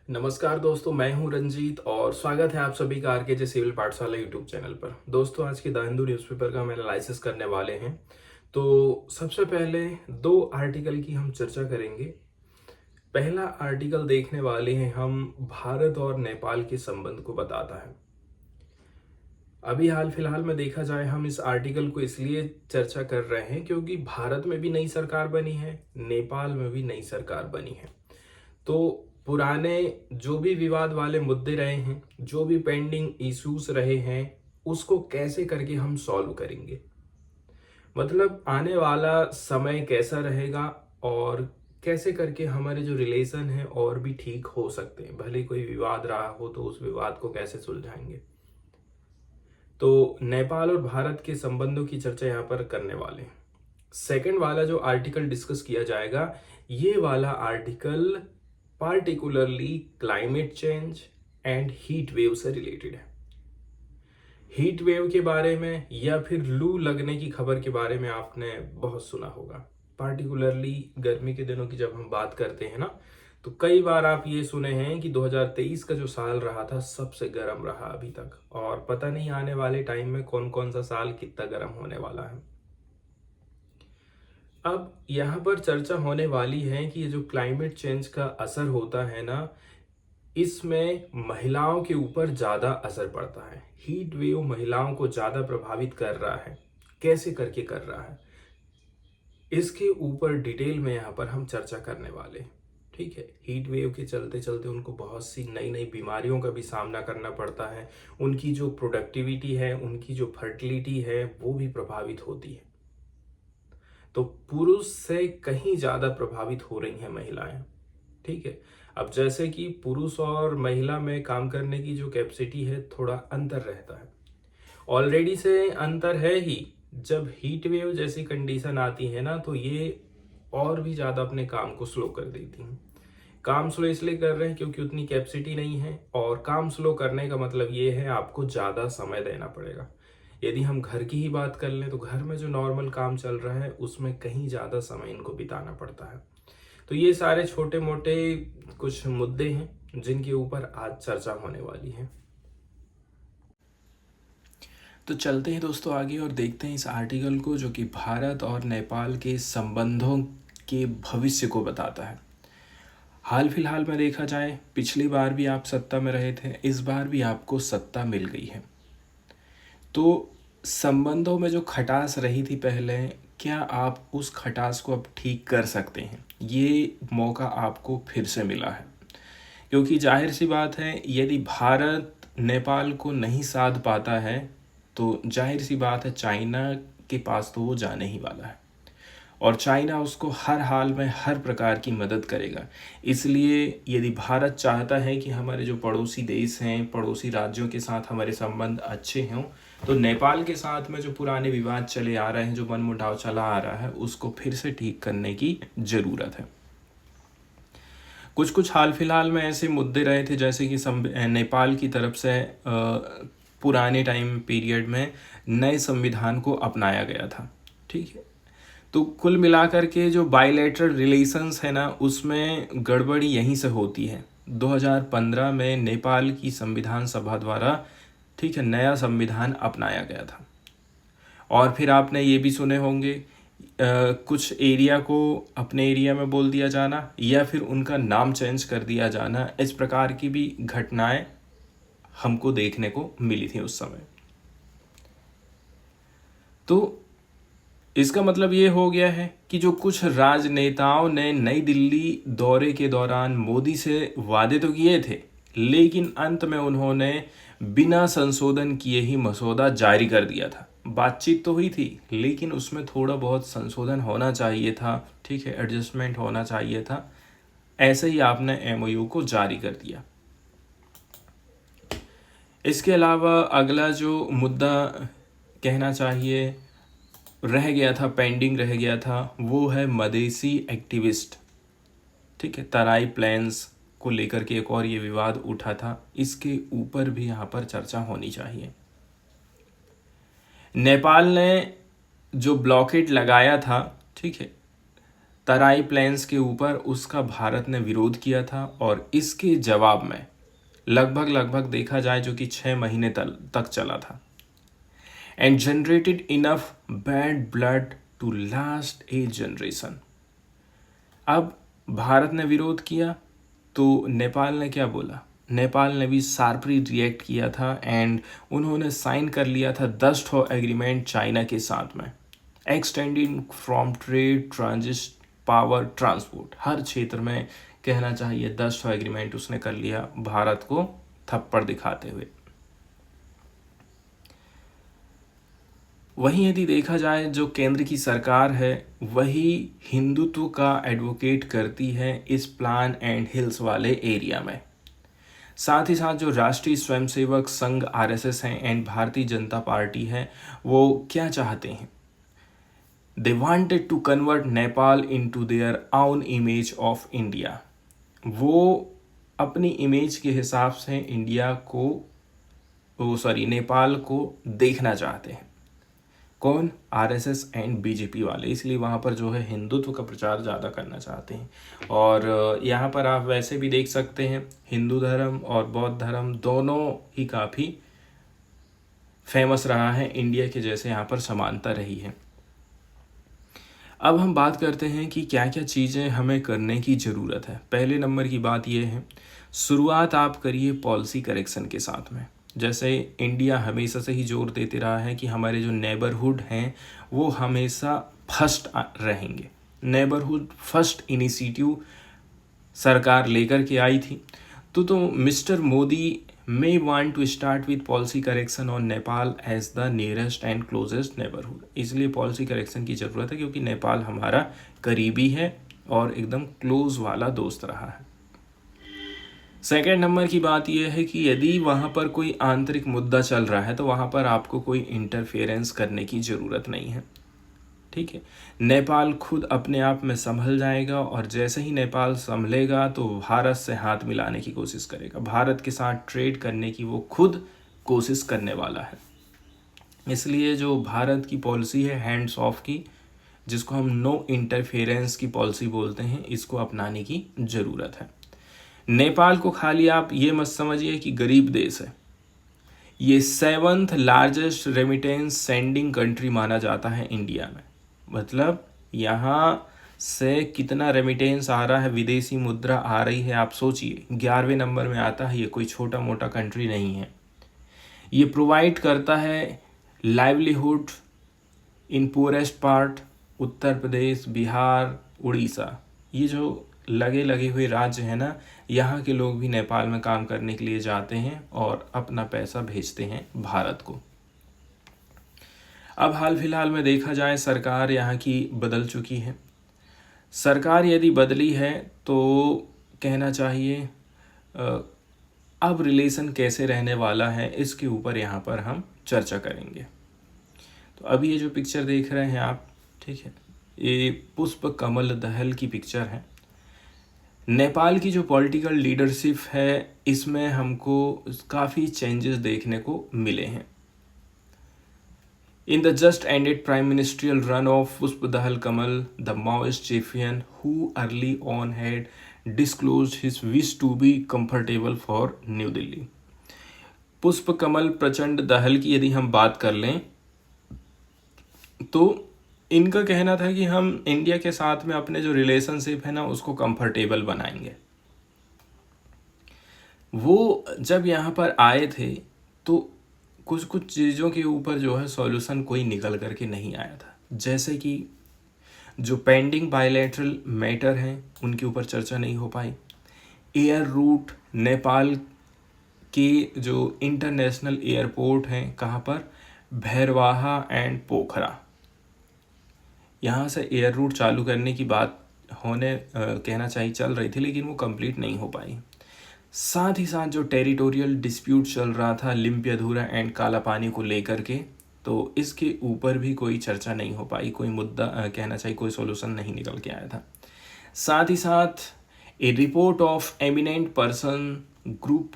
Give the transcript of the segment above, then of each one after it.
नमस्कार दोस्तों, मैं हूं रंजीत और स्वागत है आप सभी का आरके सिविल पाठशाला यूट्यूब चैनल पर। दोस्तों, आज के द हिंदू न्यूज़पेपर का हम एनालिसिस करने वाले हैं। तो सबसे पहले दो आर्टिकल की हम चर्चा करेंगे। पहला आर्टिकल देखने वाले हैं हम, भारत और नेपाल के संबंध को बताता है। अभी हाल फिलहाल में देखा जाए, हम इस आर्टिकल को इसलिए चर्चा कर रहे हैं क्योंकि भारत में भी नई सरकार बनी है, नेपाल में भी नई सरकार बनी है। तो पुराने जो भी विवाद वाले मुद्दे रहे हैं, जो भी पेंडिंग इश्यूज रहे हैं, उसको कैसे करके हम सॉल्व करेंगे, मतलब आने वाला समय कैसा रहेगा और कैसे करके हमारे जो रिलेशन है और भी ठीक हो सकते हैं। भले कोई विवाद रहा हो तो उस विवाद को कैसे सुलझाएंगे। तो नेपाल और भारत के संबंधों की चर्चा यहाँ पर करने वाले हैं। सेकंड वाला जो आर्टिकल डिस्कस किया जाएगा, ये वाला article particularly climate change and heat wave से रिलेटेड है। हीट वेव के बारे में या फिर लू लगने की खबर के बारे में आपने बहुत सुना होगा। पार्टिकुलरली गर्मी के दिनों की जब हम बात करते हैं ना, तो कई बार आप ये सुने हैं कि 2023 का जो साल रहा था सबसे गर्म रहा अभी तक, और पता नहीं आने वाले टाइम में कौन कौन सा साल कितना गर्म होने वाला है। अब यहाँ पर चर्चा होने वाली है कि ये जो क्लाइमेट चेंज का असर होता है ना, इसमें महिलाओं के ऊपर ज़्यादा असर पड़ता है। हीट वेव महिलाओं को ज़्यादा प्रभावित कर रहा है। कैसे करके कर रहा है, इसके ऊपर डिटेल में यहाँ पर हम चर्चा करने वाले हैं। ठीक है, हीट वेव के चलते चलते उनको बहुत सी नई नई बीमारियों का भी सामना करना पड़ता है। उनकी जो प्रोडक्टिविटी है, उनकी जो फर्टिलिटी है, वो भी प्रभावित होती है। तो पुरुष से कहीं ज़्यादा प्रभावित हो रही हैं महिलाएं। ठीक है, अब जैसे कि पुरुष और महिला में काम करने की जो कैपेसिटी है, थोड़ा अंतर रहता है। ऑलरेडी से अंतर है ही। जब हीट वेव जैसी कंडीशन आती है ना, तो ये और भी ज़्यादा अपने काम को स्लो कर देती हैं। काम स्लो इसलिए कर रहे हैं क्योंकि उतनी कैपेसिटी नहीं है, और काम स्लो करने का मतलब ये है आपको ज़्यादा समय देना पड़ेगा। यदि हम घर की ही बात कर लें तो घर में जो नॉर्मल काम चल रहा है उसमें कहीं ज़्यादा समय इनको बिताना पड़ता है। तो ये सारे छोटे मोटे कुछ मुद्दे हैं जिनके ऊपर आज चर्चा होने वाली है। तो चलते हैं दोस्तों आगे और देखते हैं इस आर्टिकल को, जो कि भारत और नेपाल के संबंधों के भविष्य को बताता है। हाल फिलहाल में देखा जाए, पिछली बार भी आप सत्ता में रहे थे, इस बार भी आपको सत्ता मिल गई है। तो संबंधों में जो खटास रही थी पहले, क्या आप उस खटास को अब ठीक कर सकते हैं? ये मौका आपको फिर से मिला है, क्योंकि जाहिर सी बात है, यदि भारत नेपाल को नहीं साध पाता है तो जाहिर सी बात है चाइना के पास तो वो जाने ही वाला है, और चाइना उसको हर हाल में हर प्रकार की मदद करेगा। इसलिए यदि भारत चाहता है कि हमारे जो पड़ोसी देश हैं, पड़ोसी राज्यों के साथ हमारे संबंध अच्छे हों, तो नेपाल के साथ में जो पुराने विवाद चले आ रहे हैं, जो मनमुटाव चला आ रहा है, उसको फिर से ठीक करने की ज़रूरत है। कुछ कुछ हाल फिलहाल में ऐसे मुद्दे रहे थे, जैसे कि नेपाल की तरफ से पुराने टाइम पीरियड में नए संविधान को अपनाया गया था। ठीक है, तो कुल मिलाकर के जो बायलैटरल रिलेशंस है ना, उसमें गड़बड़ी यहीं से होती है। 2015 में नेपाल की संविधान सभा द्वारा, ठीक है, नया संविधान अपनाया गया था। और फिर आपने ये भी सुने होंगे, कुछ एरिया को अपने एरिया में बोल दिया जाना, या फिर उनका नाम चेंज कर दिया जाना। इस प्रकार की भी घटनाएं हमको देखने को मिली थी उस समय। तो इसका मतलब ये हो गया है कि जो कुछ राजनेताओं ने नई दिल्ली दौरे के दौरान मोदी से वादे तो किए थे, लेकिन अंत में उन्होंने बिना संशोधन किए ही मसौदा जारी कर दिया था। बातचीत तो हुई थी, लेकिन उसमें थोड़ा बहुत संशोधन होना चाहिए था। ठीक है, एडजस्टमेंट होना चाहिए था। ऐसे ही आपने एमओयू को जारी कर दिया। इसके अलावा अगला जो मुद्दा कहना चाहिए रह गया था, पेंडिंग रह गया था, वो है मधेसी एक्टिविस्ट। ठीक है, तराई प्लान्स को लेकर के एक और ये विवाद उठा था, इसके ऊपर भी यहाँ पर चर्चा होनी चाहिए। नेपाल ने जो ब्लॉकेट लगाया था, ठीक है, तराई प्लेन्स के ऊपर उसका भारत ने विरोध किया था और इसके जवाब में लगभग देखा जाए जो कि 6 महीने तक चला था, and generated enough bad blood to last a generation. अब भारत ने विरोध किया तो नेपाल ने क्या बोला? नेपाल ने भी शार्पली रिएक्ट किया था एंड उन्होंने साइन कर लिया था 10 ठो एग्रीमेंट चाइना के साथ में, extending from trade, transit, power, transport, हर क्षेत्र में कहना चाहिए 10 ठो एग्रीमेंट उसने कर लिया भारत को थप्पड़ दिखाते हुए। वहीं यदि देखा जाए जो केंद्र की सरकार है वही हिंदुत्व का एडवोकेट करती है इस प्लान एंड हिल्स वाले एरिया में। साथ ही साथ जो राष्ट्रीय स्वयंसेवक संघ आरएसएस हैं एंड भारतीय जनता पार्टी है वो क्या चाहते हैं? They wanted to convert Nepal into their own image of India. वो अपनी इमेज के हिसाब से नेपाल को देखना चाहते हैं। कौन? आरएसएस एंड बीजेपी वाले। इसलिए वहाँ पर जो है हिंदुत्व का प्रचार ज़्यादा करना चाहते हैं। और यहाँ पर आप वैसे भी देख सकते हैं हिंदू धर्म और बौद्ध धर्म दोनों ही काफ़ी फेमस रहा है, इंडिया के जैसे यहाँ पर समानता रही है। अब हम बात करते हैं कि क्या क्या चीज़ें हमें करने की ज़रूरत है। पहले नंबर की बात यह है, शुरुआत आप करिए पॉलिसी करेक्शन के साथ में। जैसे इंडिया हमेशा से ही जोर देते रहा है कि हमारे जो नेबरहुड हैं वो हमेशा फर्स्ट रहेंगे। नेबरहुड फर्स्ट इनिशिएटिव सरकार लेकर के आई थी। तो mister Modi may want to start with policy correction on Nepal as the nearest and closest neighborhood। इसलिए पॉलिसी करेक्शन की ज़रूरत है क्योंकि नेपाल हमारा करीबी है और एकदम क्लोज वाला दोस्त रहा है। सेकेंड नंबर की बात यह है कि यदि वहाँ पर कोई आंतरिक मुद्दा चल रहा है तो वहाँ पर आपको कोई इंटरफेरेंस करने की ज़रूरत नहीं है, ठीक है। नेपाल खुद अपने आप में संभल जाएगा और जैसे ही नेपाल संभलेगा तो भारत से हाथ मिलाने की कोशिश करेगा। भारत के साथ ट्रेड करने की वो खुद कोशिश करने वाला है। इसलिए जो भारत की पॉलिसी है हैंड्स ऑफ की, जिसको हम नो इंटरफेरेंस की पॉलिसी बोलते हैं, इसको अपनाने की ज़रूरत है। नेपाल को खाली आप ये मत समझिए कि गरीब देश है, ये 7th largest remittance sending country माना जाता है इंडिया में। मतलब यहाँ से कितना रेमिटेंस आ रहा है, विदेशी मुद्रा आ रही है, आप सोचिए 11वें नंबर में आता है। ये कोई छोटा मोटा कंट्री नहीं है। ये प्रोवाइड करता है लाइवलीहुड इन पुअरेस्ट पार्ट, उत्तर प्रदेश, बिहार, उड़ीसा, ये जो लगे हुए राज्य हैं ना, यहाँ के लोग भी नेपाल में काम करने के लिए जाते हैं और अपना पैसा भेजते हैं भारत को। अब हाल फिलहाल में देखा जाए सरकार यहाँ की बदल चुकी है। सरकार यदि बदली है तो कहना चाहिए अब रिलेशन कैसे रहने वाला है इसके ऊपर यहाँ पर हम चर्चा करेंगे। तो अभी ये जो पिक्चर देख रहे हैं आप, ठीक है, ये पुष्प कमल दहल की पिक्चर है। नेपाल की जो पॉलिटिकल लीडरशिप है इसमें हमको काफ़ी चेंजेस देखने को मिले हैं। In the just ended prime ministerial run of Pushpadahal Kamal, the Maoist champion who early on had disclosed his wish to be comfortable for New Delhi। पुष्प कमल प्रचंड दहल की यदि हम बात कर लें तो इनका कहना था कि हम इंडिया के साथ में अपने जो रिलेशनशिप है ना उसको कंफर्टेबल बनाएंगे। वो जब यहाँ पर आए थे तो कुछ चीज़ों के ऊपर जो है सॉल्यूशन कोई निकल करके नहीं आया था। जैसे कि जो पेंडिंग बायलैटरल मैटर हैं उनके ऊपर चर्चा नहीं हो पाई। एयर रूट, नेपाल के जो इंटरनेशनल एयरपोर्ट हैं कहाँ पर, भैरवाहा एंड पोखरा, यहाँ से एयर रूट चालू करने की बात कहना चाहिए चल रही थी लेकिन वो कंप्लीट नहीं हो पाई। साथ ही साथ जो टेरिटोरियल डिस्प्यूट चल रहा था लिम्पियाधुरा एंड काला पानी को लेकर के, तो इसके ऊपर भी कोई चर्चा नहीं हो पाई, कोई मुद्दा कहना चाहिए कोई सॉल्यूशन नहीं निकल के आया था। साथ ही साथ a report of eminent person group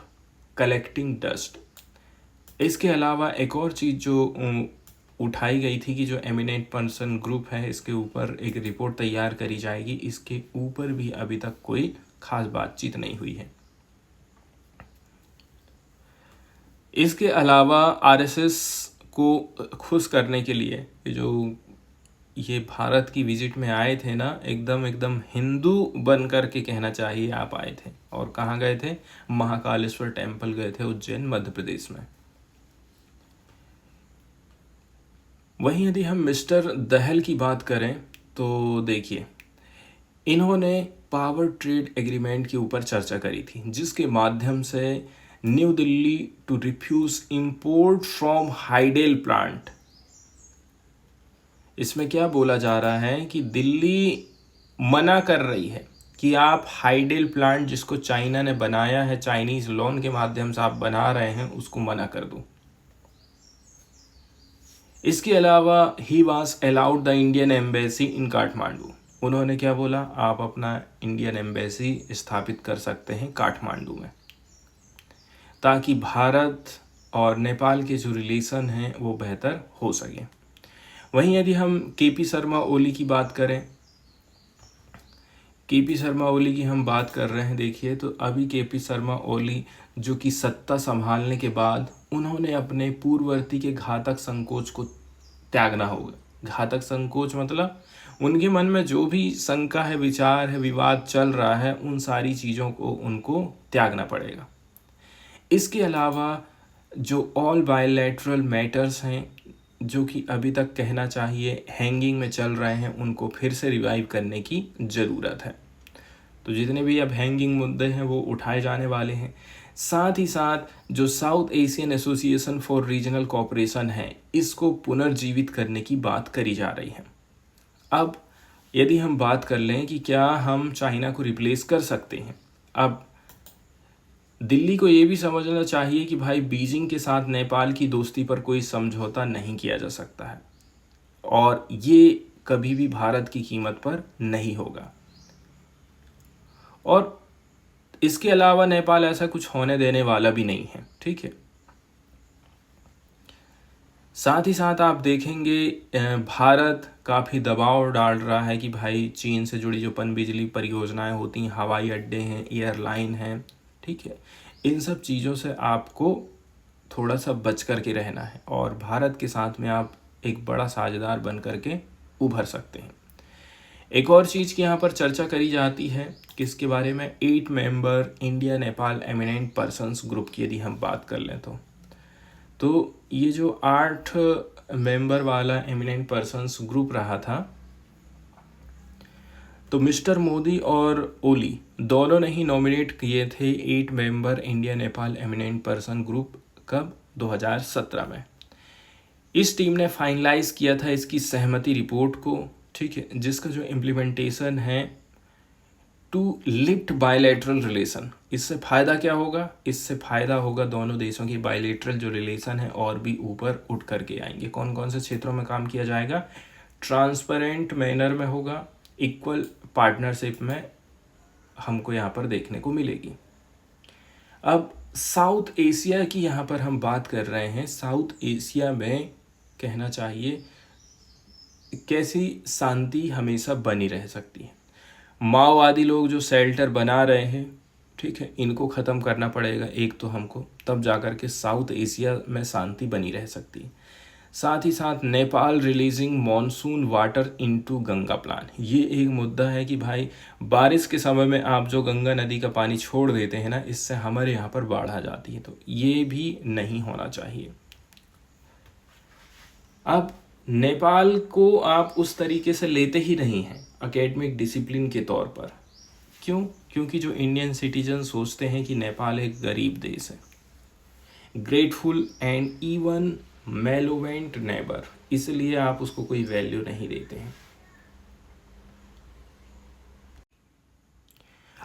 collecting dust, इसके अलावा एक और चीज़ जो उठाई गई थी कि जो एमिनेंट पर्सन ग्रुप है इसके ऊपर एक रिपोर्ट तैयार करी जाएगी, इसके ऊपर भी अभी तक कोई खास बातचीत नहीं हुई है। इसके अलावा आरएसएस को खुश करने के लिए जो ये भारत की विजिट में आए थे ना, एकदम हिंदू बन कर के कहना चाहिए आप आए थे। और कहाँ गए थे? महाकालेश्वर टेम्पल गए थे, उज्जैन मध्य प्रदेश में। वहीं यदि हम मिस्टर दहल की बात करें तो देखिए, इन्होंने पावर ट्रेड एग्रीमेंट के ऊपर चर्चा करी थी, जिसके माध्यम से new Delhi to refuse import from hydel plant. इसमें क्या बोला जा रहा है कि दिल्ली मना कर रही है कि आप हाइडेल प्लांट जिसको चाइना ने बनाया है, चाइनीज लोन के माध्यम से आप बना रहे हैं, उसको मना कर दो। इसके अलावा he was allowed the Indian embassy in Kathmandu. उन्होंने क्या बोला? आप अपना इंडियन एम्बेसी स्थापित कर सकते हैं काठमांडू में, ताकि भारत और नेपाल के जो रिलेशन हैं वो बेहतर हो सके। वहीं यदि हम केपी शर्मा ओली की बात करें, केपी शर्मा ओली की हम बात कर रहे हैं, देखिए तो अभी केपी शर्मा ओली जो कि सत्ता संभालने के बाद उन्होंने अपने पूर्ववर्ती के घातक संकोच को त्यागना होगा। घातक संकोच मतलब उनके मन में जो भी शंका है, विचार है, विवाद चल रहा है, उन सारी चीज़ों को उनको त्यागना पड़ेगा। इसके अलावा जो ऑल बायलैटरल मैटर्स हैं जो कि अभी तक कहना चाहिए हैंगिंग में चल रहे हैं, उनको फिर से रिवाइव करने की ज़रूरत है। तो जितने भी अब हैंगिंग मुद्दे हैं वो उठाए जाने वाले हैं। साथ ही साथ जो south Asian association for regional cooperation है, इसको पुनर्जीवित करने की बात करी जा रही है। अब यदि हम बात कर लें कि क्या हम चाइना को रिप्लेस कर सकते हैं, अब दिल्ली को ये भी समझना चाहिए कि भाई बीजिंग के साथ नेपाल की दोस्ती पर कोई समझौता नहीं किया जा सकता है, और ये कभी भी भारत की कीमत पर नहीं होगा। और इसके अलावा नेपाल ऐसा कुछ होने देने वाला भी नहीं है, ठीक है। साथ ही साथ आप देखेंगे भारत काफ़ी दबाव डाल रहा है कि भाई चीन से जुड़ी जो पनबिजली परियोजनाएं होती हैं, हवाई अड्डे हैं, एयरलाइन हैं, ठीक है, इन सब चीज़ों से आपको थोड़ा सा बच कर के रहना है और भारत के साथ में आप एक बड़ा साझेदार बन कर के उभर सकते हैं। एक और चीज़ की यहाँ पर चर्चा करी जाती है, किसके बारे में? 8 member India Nepal eminent persons group की यदि हम बात कर लें तो ये जो 8 मेंबर वाला एमिनेंट पर्सन्स ग्रुप रहा था, तो मिस्टर मोदी और ओली दोनों ने ही नॉमिनेट किए थे 8 member India Nepal eminent person group. कब? 2017 में। इस टीम ने फाइनलाइज किया था इसकी सहमति रिपोर्ट को, ठीक है, जिसका जो इम्प्लीमेंटेशन है टू लिफ्ट बायलैटरल रिलेशन। इससे फ़ायदा क्या होगा? इससे फ़ायदा होगा दोनों देशों की बायलैटरल जो रिलेशन है और भी ऊपर उठ करके आएंगे। कौन कौन से क्षेत्रों में काम किया जाएगा? ट्रांसपेरेंट मैनर में होगा, इक्वल पार्टनरशिप में हमको यहाँ पर देखने को मिलेगी। अब साउथ एशिया की यहाँ पर हम बात कर रहे हैं। साउथ एशिया में कहना चाहिए कैसी शांति हमेशा बनी रह सकती है। माओवादी लोग जो शेल्टर बना रहे हैं, ठीक है, इनको ख़त्म करना पड़ेगा एक तो हमको, तब जाकर के साउथ एशिया में शांति बनी रह सकती है। साथ ही साथ Nepal releasing monsoon water into Ganga plan, ये एक मुद्दा है कि भाई बारिश के समय में आप जो गंगा नदी का पानी छोड़ देते हैं ना, इससे हमारे यहाँ पर बाढ़ आ जाती है, तो ये भी नहीं होना चाहिए। अब नेपाल को आप उस तरीके से लेते ही नहीं हैं एकेडमिक डिसिप्लिन के तौर पर। क्यों? क्योंकि जो इंडियन सिटीजन सोचते हैं कि नेपाल एक गरीब देश है, ग्रेटफुल एंड इवन मेलोवेंट नेबर, इसलिए आप उसको कोई वैल्यू नहीं देते हैं।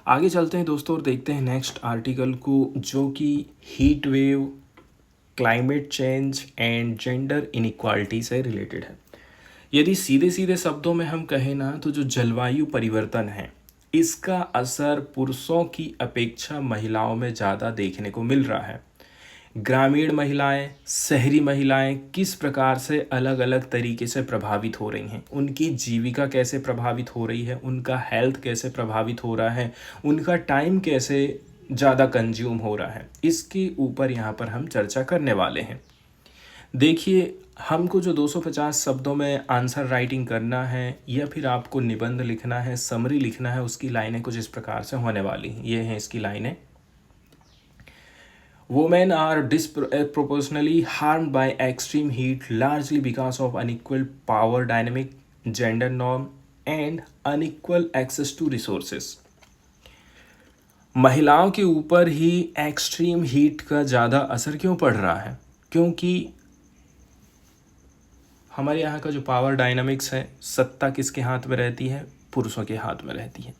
आगे चलते हैं दोस्तों और देखते हैं नेक्स्ट आर्टिकल को, जो कि heat wave, climate change and gender inequality से रिलेटेड है। यदि सीधे सीधे शब्दों में हम कहें ना, तो जो जलवायु परिवर्तन है, इसका असर पुरुषों की अपेक्षा महिलाओं में ज़्यादा देखने को मिल रहा है। ग्रामीण महिलाएं, शहरी महिलाएं किस प्रकार से अलग अलग तरीके से प्रभावित हो रही हैं, उनकी जीविका कैसे प्रभावित हो रही है, उनका हेल्थ कैसे प्रभावित हो रहा है, उनका टाइम कैसे ज़्यादा कंज्यूम हो रहा है, इसके ऊपर यहाँ पर हम चर्चा करने वाले हैं। देखिए, हमको जो 250 शब्दों में आंसर राइटिंग करना है या फिर आपको निबंध लिखना है, समरी लिखना है, उसकी लाइनें कुछ इस प्रकार से होने वाली हैं। ये हैं इसकी लाइनें। Women are disproportionately harmed by extreme heat largely because of unequal power dynamic, gender norm and unequal access to resources. महिलाओं के ऊपर ही एक्सट्रीम हीट का ज़्यादा असर क्यों पड़ रहा है? क्योंकि हमारे यहाँ का जो पावर डायनामिक्स है, सत्ता किसके हाथ में रहती है? पुरुषों के हाथ में रहती है।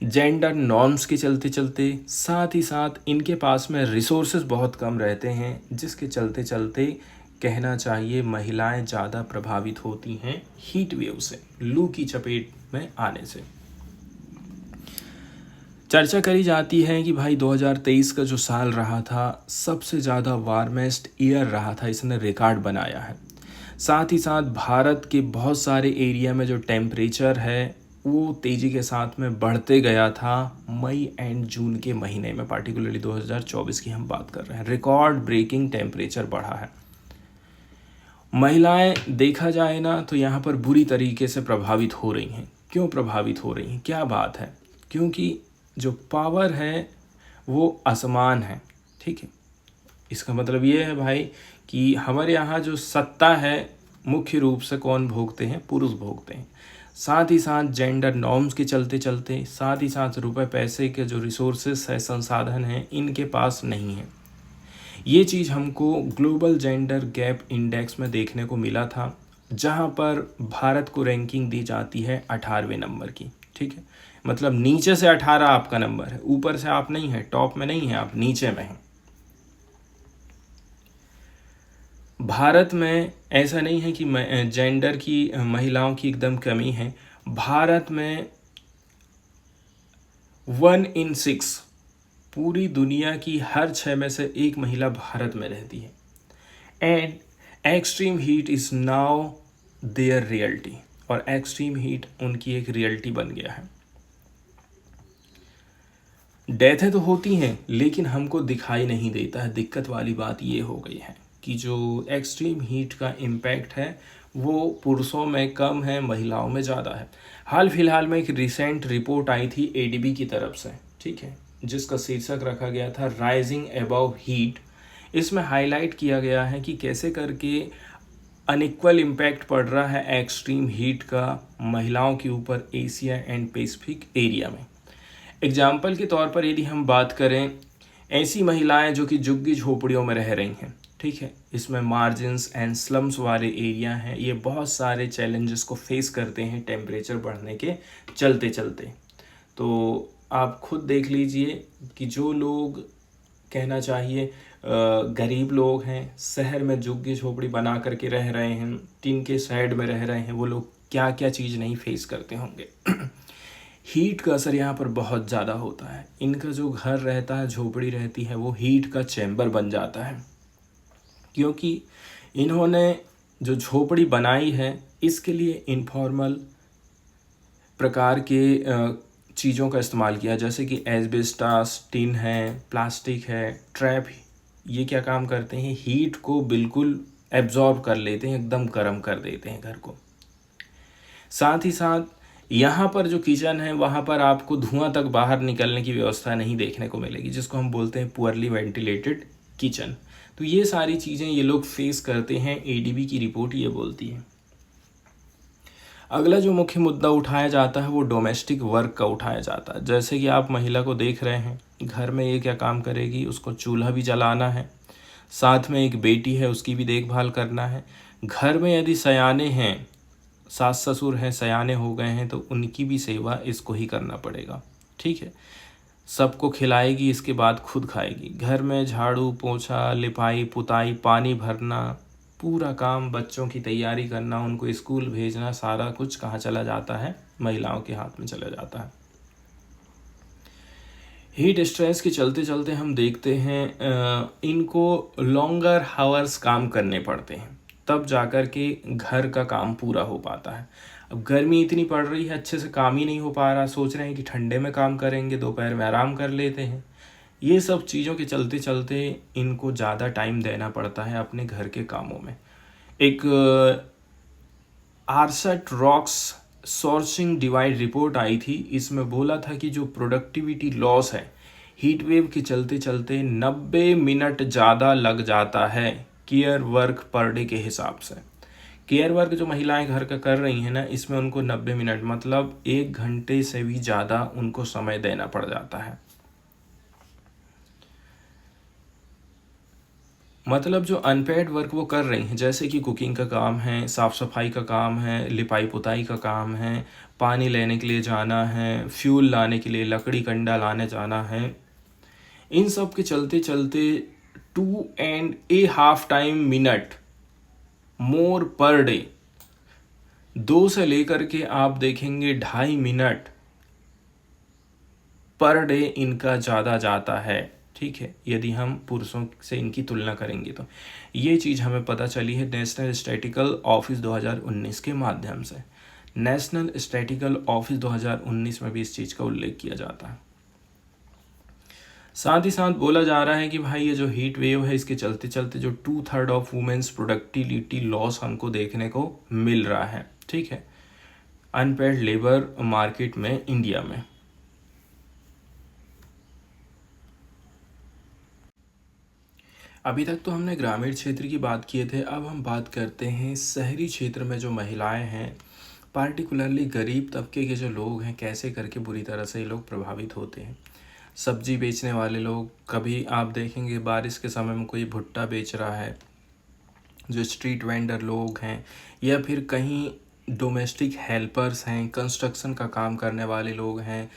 जेंडर नॉर्म्स के चलते चलते साथ ही साथ इनके पास में रिसोर्सेज बहुत कम रहते हैं, जिसके चलते चलते कहना चाहिए महिलाएं ज़्यादा प्रभावित होती हैं हीट वेव से, लू की चपेट में आने से। चर्चा करी जाती है कि भाई 2023 का जो साल रहा था सबसे ज़्यादा वार्मेस्ट ईयर रहा था, इसने रिकॉर्ड बनाया है। साथ ही साथ भारत के बहुत सारे एरिया में जो टेम्परेचर है वो तेज़ी के साथ में बढ़ते गया था। मई एंड जून के महीने में, पार्टिकुलरली 2024 की हम बात कर रहे हैं, रिकॉर्ड ब्रेकिंग टेम्परेचर बढ़ा है। महिलाएं देखा जाए ना तो यहाँ पर बुरी तरीके से प्रभावित हो रही हैं। क्यों प्रभावित हो रही हैं? क्या बात है? क्योंकि जो पावर है वो असमान है। ठीक है, इसका मतलब ये है भाई कि हमारे यहाँ जो सत्ता है मुख्य रूप से कौन भोगते हैं? पुरुष भोगते हैं। साथ ही साथ जेंडर नॉर्म्स के चलते चलते, साथ ही साथ रुपए पैसे के जो रिसोर्सेस है, संसाधन हैं, इनके पास नहीं है। ये चीज़ हमको ग्लोबल जेंडर गैप इंडेक्स में देखने को मिला था, जहाँ पर भारत को रैंकिंग दी जाती है 18वें नंबर की। ठीक है, मतलब नीचे से 18 आपका नंबर है, ऊपर से आप नहीं है, टॉप में नहीं है, आप नीचे में हैं। भारत में ऐसा नहीं है कि जेंडर की, महिलाओं की एकदम कमी है। भारत में 1 in 6, पूरी दुनिया की हर 6 में से एक महिला भारत में रहती है। And extreme heat is now their reality, और एक्सट्रीम हीट उनकी एक रियलिटी बन गया है। डेथें तो होती हैं लेकिन हमको दिखाई नहीं देता है। दिक्कत वाली बात ये हो गई है कि जो एक्सट्रीम हीट का इम्पैक्ट है वो पुरुषों में कम है, महिलाओं में ज़्यादा है। हाल फिलहाल में एक रिसेंट रिपोर्ट आई थी एडीबी की तरफ से, ठीक है, जिसका शीर्षक रखा गया था राइजिंग अबव हीट। इसमें हाईलाइट किया गया है कि कैसे करके अनइक्वल इम्पैक्ट पड़ रहा है एक्सट्रीम हीट का महिलाओं के ऊपर एशिया एंड पैसिफिक एरिया में। एग्जाम्पल के तौर पर यदि हम बात करें, ऐसी महिलाएं जो कि झुग्गी झोपड़ियों में रह रही हैं, ठीक है, इसमें मार्जिन्स एंड स्लम्स वाले एरिया हैं, ये बहुत सारे चैलेंजेस को फेस करते हैं टेम्परेचर बढ़ने के चलते चलते। तो आप खुद देख लीजिए कि जो लोग, कहना चाहिए गरीब लोग हैं, शहर में झुग्गी झोपड़ी बना करके रह रहे हैं, टीन के साइड में रह रहे हैं, वो लोग क्या क्या चीज़ नहीं फेस करते होंगे। हीट का असर यहाँ पर बहुत ज़्यादा होता है। इनका जो घर रहता है, झोपड़ी रहती है, वो हीट का चैम्बर बन जाता है, क्योंकि इन्होंने जो झोपड़ी बनाई है इसके लिए इनफॉर्मल प्रकार के चीज़ों का इस्तेमाल किया, जैसे कि एस्बेस्टॉस, टिन है, प्लास्टिक है, ट्रैप। ये क्या काम करते हैं? हीट को बिल्कुल एब्जॉर्ब कर लेते हैं, एकदम गर्म कर देते हैं घर को। साथ ही साथ यहाँ पर जो किचन है वहाँ पर आपको धुआं तक बाहर निकलने की व्यवस्था नहीं देखने को मिलेगी, जिसको हम बोलते हैं पुअरली वेंटिलेटेड किचन। तो ये सारी चीज़ें ये लोग फेस करते हैं, एडीबी की रिपोर्ट ये बोलती है। अगला जो मुख्य मुद्दा उठाया जाता है वो डोमेस्टिक वर्क का उठाया जाता है। जैसे कि आप महिला को देख रहे हैं, घर में ये क्या काम करेगी? उसको चूल्हा भी जलाना है, साथ में एक बेटी है उसकी भी देखभाल करना है। घर में यदि सयाने हैं, सास ससुर हैं, सयाने हो गए हैं, तो उनकी भी सेवा इसको ही करना पड़ेगा। ठीक है, सबको खिलाएगी, इसके बाद खुद खाएगी। घर में झाड़ू पोछा, लिपाई पुताई, पानी भरना, पूरा काम, बच्चों की तैयारी करना, उनको स्कूल भेजना, सारा कुछ कहाँ चला जाता है? महिलाओं के हाथ में चला जाता है। हीट स्ट्रेस के चलते चलते हम देखते हैं इनको लॉन्गर हावर्स काम करने पड़ते हैं, तब जाकर के घर का काम पूरा हो पाता है। अब गर्मी इतनी पड़ रही है, अच्छे से काम ही नहीं हो पा रहा, सोच रहे हैं कि ठंडे में काम करेंगे, दोपहर में आराम कर लेते हैं। ये सब चीज़ों के चलते चलते इनको ज़्यादा टाइम देना पड़ता है अपने घर के कामों में। एक आरसेट रॉक्स सोर्सिंग डिवाइड रिपोर्ट आई थी, इसमें बोला था कि जो प्रोडक्टिविटी लॉस है हीट वेव के चलते चलते 90 मिनट ज़्यादा लग जाता है केयर वर्क पर डे के हिसाब से। केयर वर्क जो महिलाएं घर का कर रही हैं ना, इसमें उनको 90 मिनट मतलब 1 घंटे से भी ज़्यादा उनको समय देना पड़ जाता है। मतलब जो अनपेड वर्क वो कर रही हैं, जैसे कि कुकिंग का काम है, साफ़ सफाई का काम है, लिपाई पुताई का काम है, पानी लेने के लिए जाना है, फ्यूल लाने के लिए लकड़ी कंडा लाने जाना है, इन सब के चलते चलते 2.5 टाइम मिनट मोर पर डे, 2 से लेकर के आप देखेंगे 2.5 मिनट पर डे इनका ज़्यादा जाता है। ठीक है, यदि हम पुरुषों से इनकी तुलना करेंगे तो ये चीज़ हमें पता चली है नेशनल स्टैटिकल ऑफिस 2019 के माध्यम से। नेशनल स्टैटिकल ऑफिस 2019 में भी इस चीज़ का उल्लेख किया जाता है। साथ ही साथ बोला जा रहा है कि भाई ये जो हीट वेव है, इसके चलते चलते जो 2/3 ऑफ वुमेन्स प्रोडक्टिविटी लॉस हमको देखने को मिल रहा है। ठीक है, अनपेड लेबर मार्केट में इंडिया में। अभी तक तो हमने ग्रामीण क्षेत्र की बात किए थे, अब हम बात करते हैं शहरी क्षेत्र में जो महिलाएं हैं, पार्टिकुलरली गरीब तबके के जो लोग हैं, कैसे करके बुरी तरह से ये लोग प्रभावित होते हैं। सब्जी बेचने वाले लोग, कभी आप देखेंगे बारिश के समय में कोई भुट्टा बेच रहा है, जो स्ट्रीट वेंडर लोग हैं, या फिर कहीं डोमेस्टिक हेल्पर्स हैं, कंस्ट्रक्शन का काम करने वाले लोग हैं,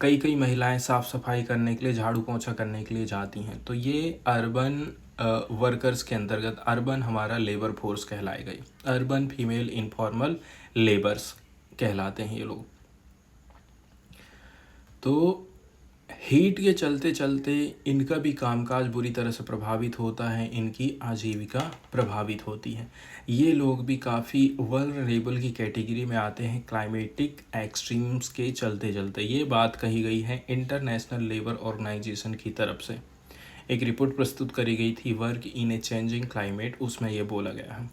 कई कई महिलाएं साफ़ सफाई करने के लिए, झाड़ू पोंछा करने के लिए जाती हैं। तो ये अर्बन वर्कर्स के अंतर्गत, अर्बन हमारा लेबर फोर्स कहलाएगा, अर्बन फीमेल इनफॉर्मल लेबर्स कहलाते हैं ये लोग। तो हीट के चलते चलते इनका भी कामकाज बुरी तरह से प्रभावित होता है, इनकी आजीविका प्रभावित होती है। ये लोग भी काफ़ी वल्नरेबल की कैटेगरी में आते हैं क्लाइमेटिक एक्सट्रीम्स के चलते चलते। ये बात कही गई है इंटरनेशनल लेबर ऑर्गेनाइजेशन की तरफ से। एक रिपोर्ट प्रस्तुत करी गई थी, work in a changing climate, उसमें ये बोला गया है।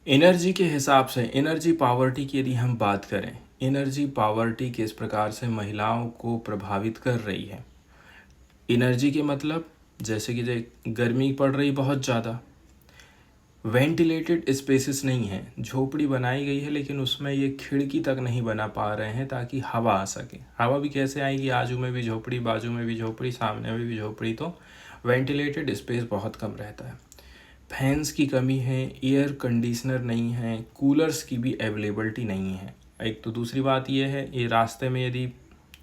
एनर्जी के हिसाब से, एनर्जी पावर्टी की यदि हम बात करें, एनर्जी पावर्टी किस प्रकार से महिलाओं को प्रभावित कर रही है। एनर्जी के मतलब जैसे कि गर्मी पड़ रही बहुत ज़्यादा, वेंटिलेटेड स्पेसेस नहीं है, झोपड़ी बनाई गई है लेकिन उसमें ये खिड़की तक नहीं बना पा रहे हैं ताकि हवा आ सके। हवा भी कैसे आएगी, आजू में भी झोपड़ी, बाजू में भी झोपड़ी, सामने में भी झोपड़ी, तो वेंटिलेटेड स्पेस बहुत कम रहता है। फैंस की कमी है, एयर कंडीशनर नहीं है, कूलर्स की भी अवेलेबिलिटी नहीं है। एक तो दूसरी बात ये है, ये रास्ते में यदि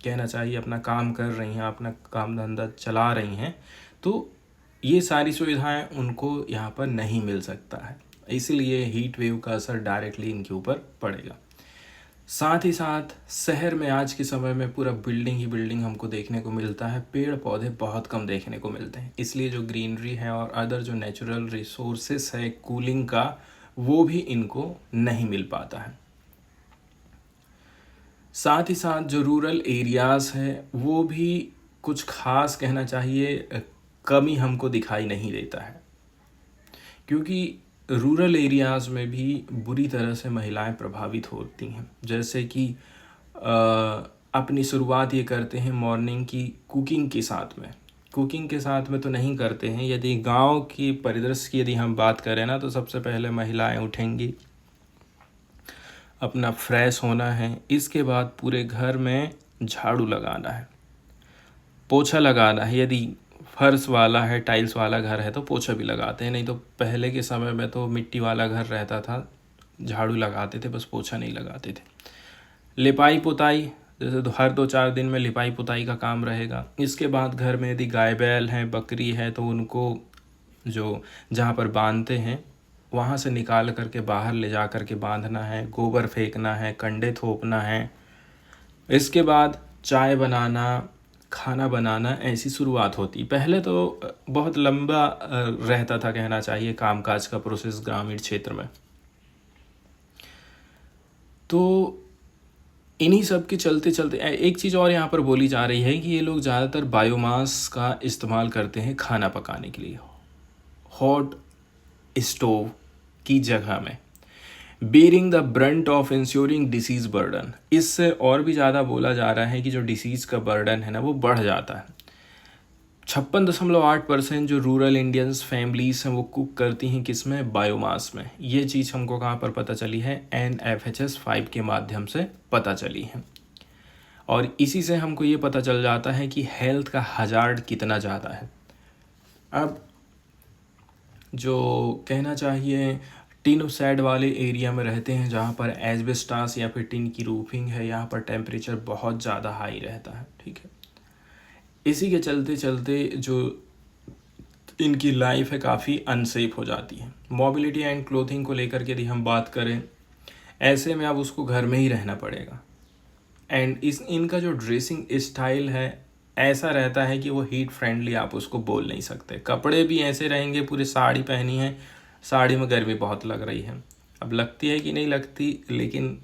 कहना चाहिए अपना काम कर रही हैं, अपना काम धंधा चला रही हैं, तो ये सारी सुविधाएं उनको यहाँ पर नहीं मिल सकता है, इसलिए हीट वेव का असर डायरेक्टली इनके ऊपर पड़ेगा। साथ ही साथ शहर में आज के समय में पूरा बिल्डिंग ही बिल्डिंग हमको देखने को मिलता है, पेड़ पौधे बहुत कम देखने को मिलते हैं, इसलिए जो ग्रीनरी है और अदर जो नेचुरल रिसोर्सेस है कूलिंग का, वो भी इनको नहीं मिल पाता है। साथ ही साथ जो रूरल एरियाज़ है, वो भी कुछ खास कहना चाहिए कमी हमको दिखाई नहीं देता है, क्योंकि रूरल एरियाज़ में भी बुरी तरह से महिलाएं प्रभावित होती हैं। जैसे कि अपनी शुरुआत ये करते हैं मॉर्निंग की कुकिंग के साथ में, कुकिंग के साथ में तो नहीं करते हैं। यदि गांव की परिदृश्य की यदि हम बात करें ना, तो सबसे पहले महिलाएं उठेंगी, अपना फ्रेश होना है, इसके बाद पूरे घर में झाड़ू लगाना है, पोछा लगाना है। यदि फर्श वाला है, टाइल्स वाला घर है तो पोछा भी लगाते हैं, नहीं तो पहले के समय में तो मिट्टी वाला घर रहता था, झाड़ू लगाते थे, बस पोछा नहीं लगाते थे। लिपाई पुताई, जैसे तो हर 2-4 दिन में लिपाई पुताई का काम रहेगा। इसके बाद घर में यदि गाय बैल हैं, बकरी है, तो उनको जो जहाँ पर बांधते हैं वहाँ से निकाल करके बाहर ले जा कर के बांधना है, गोबर फेंकना है, कंडे थोपना है। इसके बाद चाय बनाना, खाना बनाना, ऐसी शुरुआत होती। पहले तो बहुत लंबा रहता था कहना चाहिए कामकाज का प्रोसेस ग्रामीण क्षेत्र में। तो इन्हीं सब के चलते चलते एक चीज़ और यहाँ पर बोली जा रही है कि ये लोग ज़्यादातर बायोमास का इस्तेमाल करते हैं खाना पकाने के लिए, हॉट स्टोव की जगह में। Bearing the brunt of insuring disease burden, इससे और भी ज़्यादा बोला जा रहा है कि जो डिसीज़ का बर्डन है ना वो बढ़ जाता है। 56.8% जो रूरल इंडियंस फैमिलीज़ हैं वो कुक करती हैं किस में, बायोमास में। ये चीज़ हमको कहाँ पर पता चली है, NFHS 5 के माध्यम से पता चली है। और इसी से हमको ये पता चल जाता है कि हेल्थ का हजार्ड कितना ज़्यादा है। अब जो कहना चाहिए टिन शेड वाले एरिया में रहते हैं जहाँ पर एस्बेस्टास या फिर टिन की रूफिंग है, यहाँ पर टेम्परेचर बहुत ज़्यादा हाई रहता है, ठीक है। इसी के चलते चलते जो इनकी लाइफ है काफ़ी अनसेफ हो जाती है। मोबिलिटी एंड क्लोथिंग को लेकर के यदि हम बात करें, ऐसे में अब उसको घर में ही रहना पड़ेगा। एंड इनका जो ड्रेसिंग स्टाइल है ऐसा रहता है कि वो हीट फ्रेंडली आप उसको बोल नहीं सकते। कपड़े भी ऐसे रहेंगे, पूरी साड़ी पहनी है, साड़ी में गर्मी बहुत लग रही है। अब लगती है कि नहीं लगती, लेकिन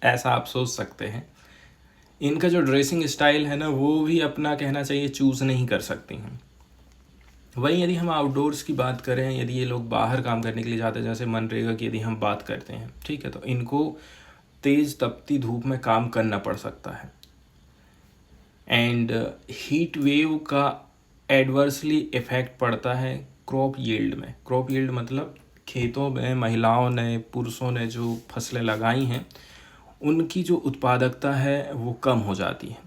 ऐसा आप सोच सकते हैं। इनका जो ड्रेसिंग स्टाइल है ना वो भी अपना कहना चाहिए चूज़ नहीं कर सकती हैं। वहीं यदि हम आउटडोर्स की बात करें, यदि ये लोग बाहर काम करने के लिए जाते हैं, जैसे मनरेगा की यदि हम बात करते हैं, ठीक है, तो इनको तेज़ तपती धूप में काम करना पड़ सकता है। एंड हीट वेव का एडवर्सली इफ़ेक्ट पड़ता है क्रॉप यील्ड में। क्रॉप यील्ड मतलब खेतों में महिलाओं ने, पुरुषों ने जो फसलें लगाई हैं उनकी जो उत्पादकता है वो कम हो जाती है।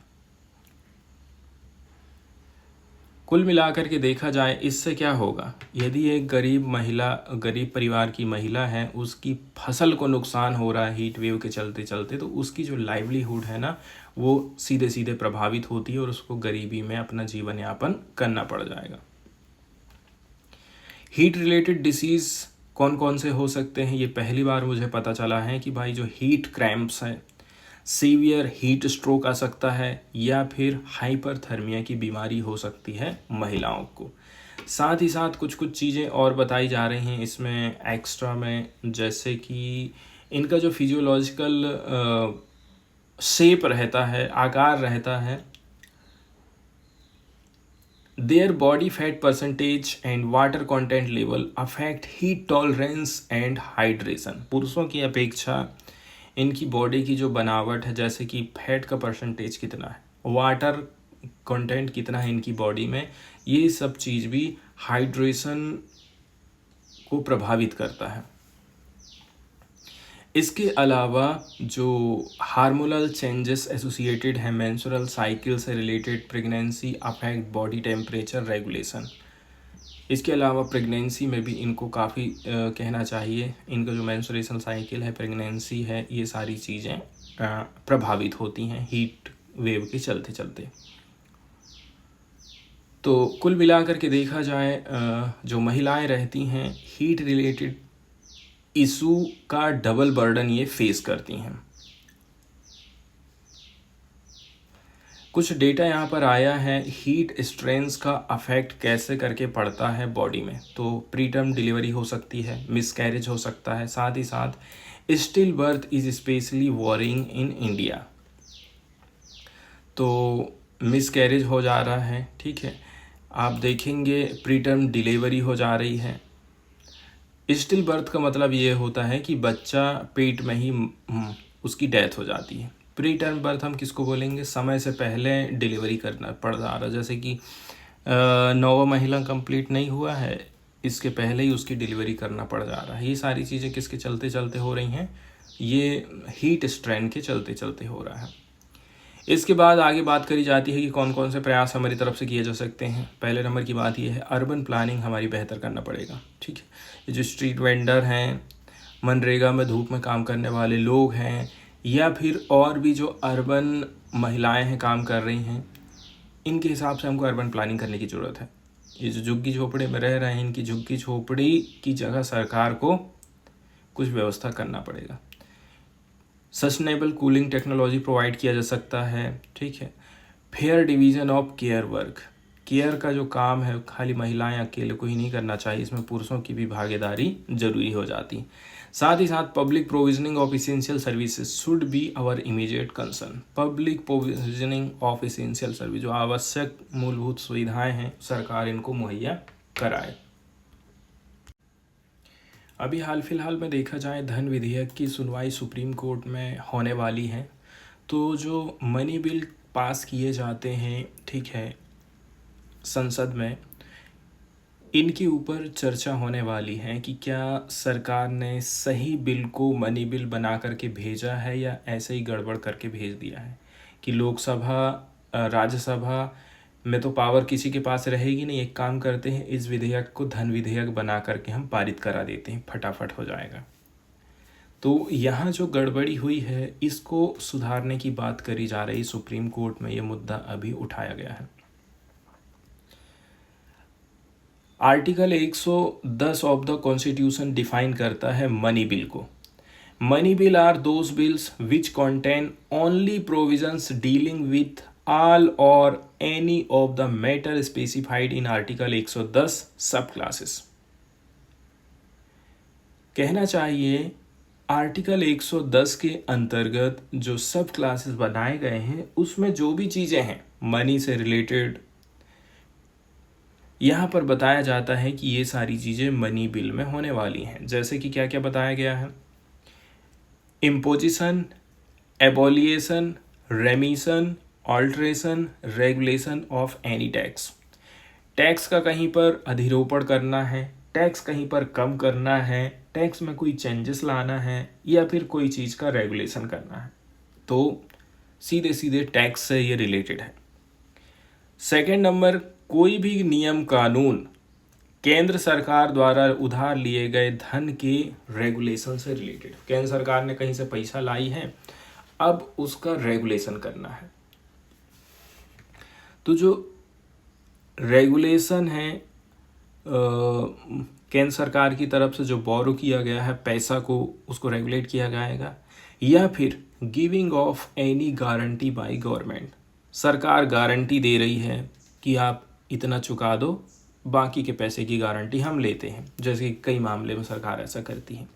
कुल मिलाकर के देखा जाए इससे क्या होगा, यदि एक गरीब परिवार की महिला है, उसकी फसल को नुकसान हो रहा है हीट वेव के चलते चलते, तो उसकी जो लाइवलीहुड है ना वो सीधे सीधे प्रभावित होती है और उसको गरीबी में अपना जीवन यापन करना पड़ जाएगा। हीट रिलेटेड डिसीज़ कौन कौन से हो सकते हैं, ये पहली बार मुझे पता चला है कि भाई जो हीट क्रैम्प्स हैं, सीवियर हीट स्ट्रोक आ सकता है, या फिर हाइपरथर्मिया की बीमारी हो सकती है महिलाओं को। साथ ही साथ कुछ कुछ चीज़ें और बताई जा रही हैं इसमें एक्स्ट्रा में, जैसे कि इनका जो फिजियोलॉजिकल शेप रहता है, आकार रहता है, their body fat percentage and water content level affect heat tolerance and hydration। पुरुषों की अपेक्षा इनकी बॉडी की जो बनावट है, जैसे कि फैट का परसेंटेज कितना है, वाटर कंटेंट कितना है इनकी बॉडी में, ये सब चीज़ भी हाइड्रेशन को प्रभावित करता है। इसके अलावा जो हार्मोनल चेंजेस एसोसिएटेड हैं मेंस्ट्रुअल साइकिल से related, pregnancy affect body temperature regulation. इसके अलावा प्रेगनेंसी में भी इनको काफ़ी कहना चाहिए, इनका जो मेंस्ट्रुएशन साइकिल है, प्रेगनेंसी है, ये सारी चीज़ें प्रभावित होती हैं हीट वेव के चलते चलते। तो कुल मिलाकर के देखा जाए जो महिलाएं रहती हैं हीट रिलेटेड इशू का डबल बर्डन ये फेस करती हैं। कुछ डेटा यहाँ पर आया है हीट स्ट्रेस का अफेक्ट कैसे करके पड़ता है बॉडी में। तो प्री टर्म डिलीवरी हो सकती है, मिसकैरेज हो सकता है, साथ ही साथ still birth is specially warring in India. तो मिसकैरेज हो जा रहा है, ठीक है, आप देखेंगे प्री टर्म डिलीवरी हो जा रही है। स्टिल बर्थ का मतलब ये होता है कि बच्चा पेट में ही उसकी डेथ हो जाती है। प्री टर्म बर्थ हम किसको बोलेंगे, समय से पहले डिलीवरी करना पड़ जा रहा है, जैसे कि 9वां महीना कंप्लीट नहीं हुआ है, इसके पहले ही उसकी डिलीवरी करना पड़ जा रहा है। ये सारी चीज़ें किसके चलते चलते हो रही हैं, ये हीट स्ट्रेन के चलते चलते हो रहा है। इसके बाद आगे बात करी जाती है कि कौन कौन से प्रयास हमारी तरफ से किए जा सकते हैं। पहले नंबर की बात यह है, अर्बन प्लानिंग हमारी बेहतर करना पड़ेगा, ठीक है। ये जो स्ट्रीट वेंडर हैं, मनरेगा में धूप में काम करने वाले लोग हैं, या फिर और भी जो अर्बन महिलाएं हैं काम कर रही हैं, इनके हिसाब से हमको अर्बन प्लानिंग करने की ज़रूरत है। ये जो झुग्गी झोपड़ी में रह रहे हैं, इनकी झुग्गी झोपड़ी की जगह सरकार को कुछ व्यवस्था करना पड़ेगा। सस्टेनेबल कूलिंग टेक्नोलॉजी प्रोवाइड किया जा सकता है, ठीक है। Fair division of care work, care का जो काम है खाली महिलाएं अकेले को ही नहीं करना चाहिए, इसमें पुरुषों की भी भागीदारी जरूरी हो जाती। साथ ही साथ public provisioning of essential services should be our immediate concern, public provisioning of essential service, जो आवश्यक मूलभूत सुविधाएं हैं सरकार इनको मुहैया कराए। अभी हाल फिलहाल में देखा जाए धन विधेयक की सुनवाई सुप्रीम कोर्ट में होने वाली है। तो जो मनी बिल पास किए जाते हैं, ठीक है, संसद में, इनके ऊपर चर्चा होने वाली है कि क्या सरकार ने सही बिल को मनी बिल बना करके भेजा है या ऐसे ही गड़बड़ करके भेज दिया है कि लोकसभा राज्यसभा में तो पावर किसी के पास रहेगी नहीं, एक काम करते हैं इस विधेयक को धन विधेयक बना करके हम पारित करा देते हैं, फटाफट हो जाएगा। तो यहाँ जो गड़बड़ी हुई है इसको सुधारने की बात करी जा रही, सुप्रीम कोर्ट में ये मुद्दा अभी उठाया गया है। Article 110 of the constitution define करता है मनी बिल को। Money bill are those bills which contain only provisions dealing with all or any of the matter specified in article 110 सब क्लासेस। कहना चाहिए आर्टिकल 110 के अंतर्गत जो सब क्लासेस बनाए गए हैं उसमें जो भी चीज़ें हैं मनी से रिलेटेड, यहाँ पर बताया जाता है कि ये सारी चीज़ें मनी बिल में होने वाली हैं। जैसे कि क्या क्या बताया गया है, imposition, abolition, remission, alteration, regulation of any tax. Tax का कहीं पर अधिरोपण करना है, टैक्स कहीं पर कम करना है, टैक्स में कोई चेंजेस लाना है या फिर कोई चीज़ का रेगुलेशन करना है, तो सीधे सीधे टैक्स से ये रिलेटेड है। सेकेंड नंबर, कोई भी नियम कानून केंद्र सरकार द्वारा उधार लिए गए धन के रेगुलेशन से रिलेटेड। केंद्र सरकार ने कहीं से पैसा लाई है, अब उसका रेगुलेशन करना है। तो जो रेगुलेशन है केंद्र सरकार की तरफ से जो बोरो किया गया है पैसा को, उसको रेगुलेट किया जाएगा। या फिर giving of any guarantee by government, सरकार गारंटी दे रही है कि आप इतना चुका दो, बाकी के पैसे की गारंटी हम लेते हैं, जैसे कि कई मामले में सरकार ऐसा करती है।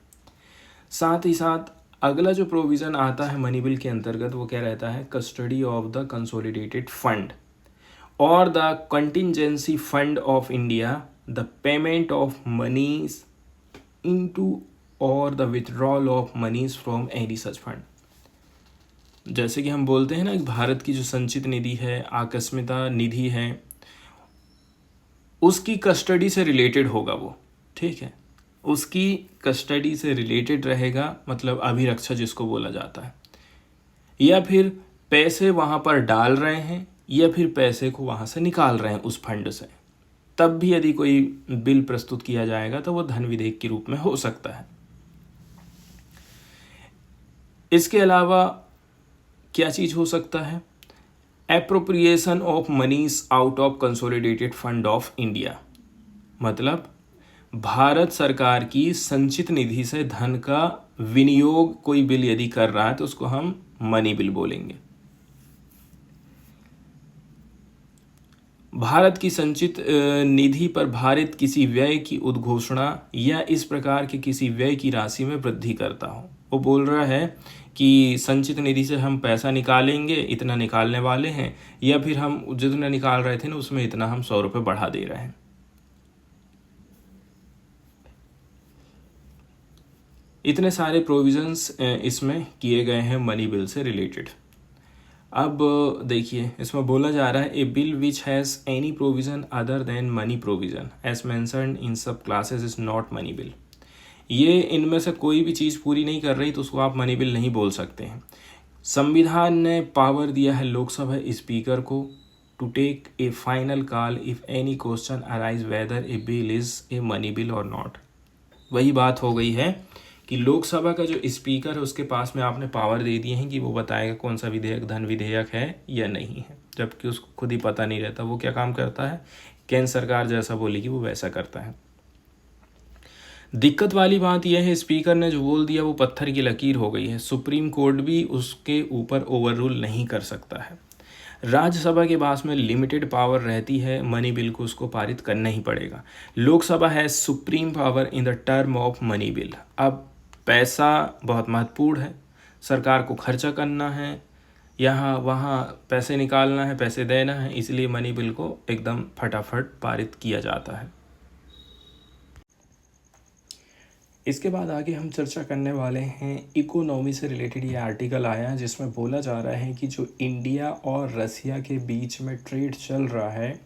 साथ ही साथ अगला जो प्रोविज़न आता है मनी बिल के अंतर्गत वो क्या रहता है, custody of the consolidated fund और the contingency fund of India, the payment of moneys into और the withdrawal of moneys from any such fund. जैसे कि हम बोलते हैं ना, भारत की जो संचित निधि है, आकस्मिकता निधि है, उसकी कस्टडी से रिलेटेड होगा वो, ठीक है, उसकी कस्टडी से रिलेटेड रहेगा, मतलब अभिरक्षा जिसको बोला जाता है। या फिर पैसे वहाँ पर डाल रहे हैं या फिर पैसे को वहाँ से निकाल रहे हैं उस फंड से, तब भी यदि कोई बिल प्रस्तुत किया जाएगा तो वो धन विधेयक के रूप में हो सकता है। इसके अलावा क्या चीज़ हो सकता है, appropriation of moneys out of consolidated fund of India, मतलब भारत सरकार की संचित निधि से धन का विनियोग कोई बिल यदि कर रहा है तो उसको हम मनी बिल बोलेंगे। भारत की संचित निधि पर भारित किसी व्यय की उद्घोषणा या इस प्रकार के किसी व्यय की राशि में वृद्धि करता हो। वो बोल रहा है कि संचित निधि से हम पैसा निकालेंगे, इतना निकालने वाले हैं, या फिर हम जितना निकाल रहे थे ना उसमें इतना हम 100 रुपये बढ़ा दे रहे हैं। इतने सारे प्रोविजंस इसमें किए गए हैं मनी बिल से रिलेटेड। अब देखिए इसमें बोला जा रहा है, a bill which has any provision other than money provision as mentioned in sub clauses is not money bill. ये इनमें से कोई भी चीज़ पूरी नहीं कर रही तो उसको आप मनी बिल नहीं बोल सकते हैं। संविधान ने पावर दिया है लोकसभा स्पीकर को to take a final call if any question arise whether a bill is a money bill और नॉट। वही बात हो गई है कि लोकसभा का जो स्पीकर है उसके पास में आपने पावर दे दिए हैं कि वो बताएगा कौन सा विधेयक धन विधेयक है या नहीं है, जबकि उसको खुद ही पता नहीं रहता। वो क्या काम करता है, केंद्र सरकार जैसा बोलेगी वो वैसा करता है। दिक्कत वाली बात यह है, स्पीकर ने जो बोल दिया वो पत्थर की लकीर हो गई है, सुप्रीम कोर्ट भी उसके ऊपर ओवर रूल नहीं कर सकता है। राज्यसभा के पास में लिमिटेड पावर रहती है, मनी बिल को उसको पारित करना ही पड़ेगा। लोकसभा है supreme power in the term of money bill. अब पैसा बहुत महत्वपूर्ण है, सरकार को खर्चा करना है, यहाँ वहाँ पैसे निकालना है, पैसे देना है, इसलिए मनी बिल को एकदम फटाफट पारित किया जाता है। इसके बाद आगे हम चर्चा करने वाले हैं इकोनॉमी से रिलेटेड। ये आर्टिकल आया है जिसमें बोला जा रहा है कि जो इंडिया और रसिया के बीच में ट्रेड चल रहा है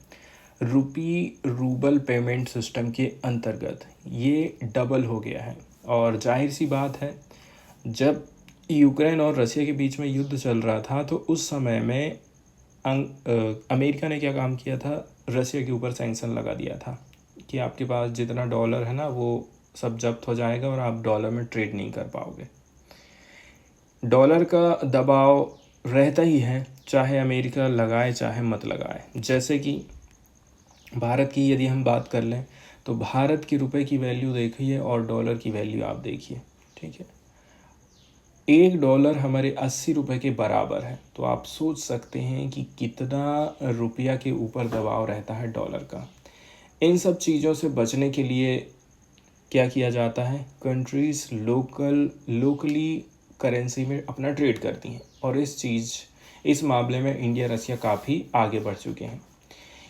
रूबल पेमेंट सिस्टम के अंतर्गत, ये डबल हो गया है। और जाहिर सी बात है, जब यूक्रेन और रसिया के बीच में युद्ध चल रहा था तो उस समय में अमेरिका ने क्या काम किया था, रसिया के ऊपर सैंक्शन लगा दिया था कि आपके पास जितना डॉलर है ना वो सब जब्त हो जाएगा और आप डॉलर में ट्रेड नहीं कर पाओगे। डॉलर का दबाव रहता ही है, चाहे अमेरिका लगाए चाहे मत लगाए। जैसे कि भारत की यदि हम बात कर लें तो भारत के रुपए की वैल्यू देखिए और डॉलर की वैल्यू आप देखिए, ठीक है। $1 हमारे 80 रुपये के बराबर है, तो आप सोच सकते हैं कि कितना रुपया के ऊपर दबाव रहता है डॉलर का। इन सब चीज़ों से बचने के लिए क्या किया जाता है, कंट्रीज़ लोकली करेंसी में अपना ट्रेड करती हैं, और इस मामले में इंडिया रसिया काफ़ी आगे बढ़ चुके हैं।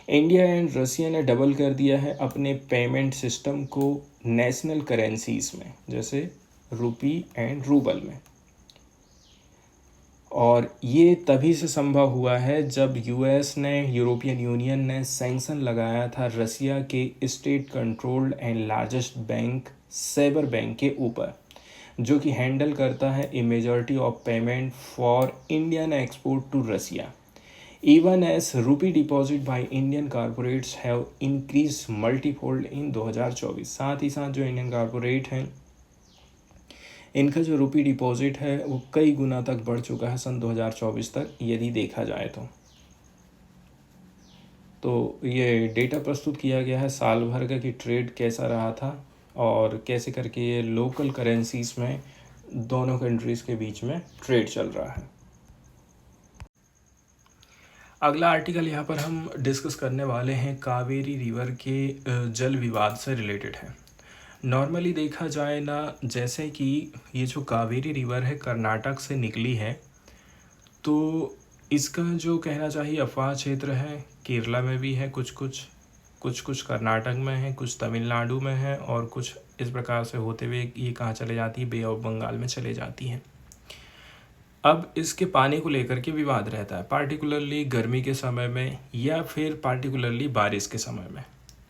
इंडिया एंड रसिया ने डबल कर दिया है अपने पेमेंट सिस्टम को नेशनल करेंसीज़ में, जैसे रुपी एंड रूबल में। और ये तभी से संभव हुआ है जब यूरोपियन यूनियन ने सैंक्शन लगाया था रसिया के state controlled and largest bank Sberbank के ऊपर, जो कि हैंडल करता है a majority of payment for Indian export to Russia. Even as rupee deposit by Indian corporates have increase multifold in 2024। साथ ही साथ जो इंडियन कॉरपोरेट हैं इनका जो रुपी डिपॉजिट है वो कई गुना तक बढ़ चुका है सन 2024 तक, यदि देखा जाए तो ये डेटा प्रस्तुत किया गया है साल भर का कि ट्रेड कैसा रहा था और कैसे करके ये लोकल करेंसीज में दोनों कंट्रीज़ के बीच में ट्रेड चल रहा है। अगला आर्टिकल यहाँ पर हम डिस्कस करने वाले हैं कावेरी रिवर के जल विवाद से रिलेटेड है। नॉर्मली देखा जाए ना, जैसे कि ये जो कावेरी रिवर है कर्नाटक से निकली है, तो इसका जो कहना चाहिए अफवाह क्षेत्र है केरला में भी है, कुछ कर्नाटक में है, कुछ तमिलनाडु में है, और कुछ इस प्रकार से होते हुए ये कहाँ चले जाती है, बे ऑफ बंगाल में चले जाती है। अब इसके पानी को लेकर के विवाद रहता है, पार्टिकुलरली गर्मी के समय में या फिर पार्टिकुलरली बारिश के समय में।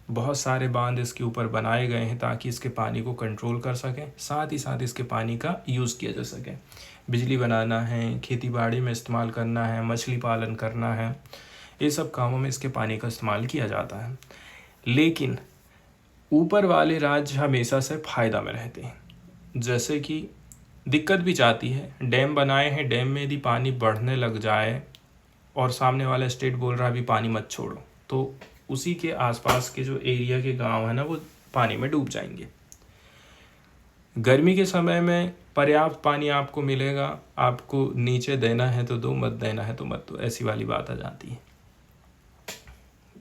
बहुत सारे बांध इसके ऊपर बनाए गए हैं ताकि इसके पानी को कंट्रोल कर सकें, साथ ही साथ इसके पानी का यूज़ किया जा सके। बिजली बनाना है, खेती बाड़ी में इस्तेमाल करना है, मछली पालन करना है, ये सब कामों में इसके पानी का इस्तेमाल किया जाता है। लेकिन ऊपर वाले राज्य हमेशा से फ़ायदा में रहते हैं, जैसे कि दिक्कत भी चाहती है। डैम बनाए हैं, डैम में यदि पानी बढ़ने लग जाए और सामने वाला स्टेट बोल रहा है अभी पानी मत छोड़ो, तो उसी के आसपास के जो एरिया के गांव है ना वो पानी में डूब जाएंगे। गर्मी के समय में पर्याप्त पानी आपको मिलेगा, आपको नीचे देना है तो दो, मत देना है तो मत दो, ऐसी वाली बात आ जाती है।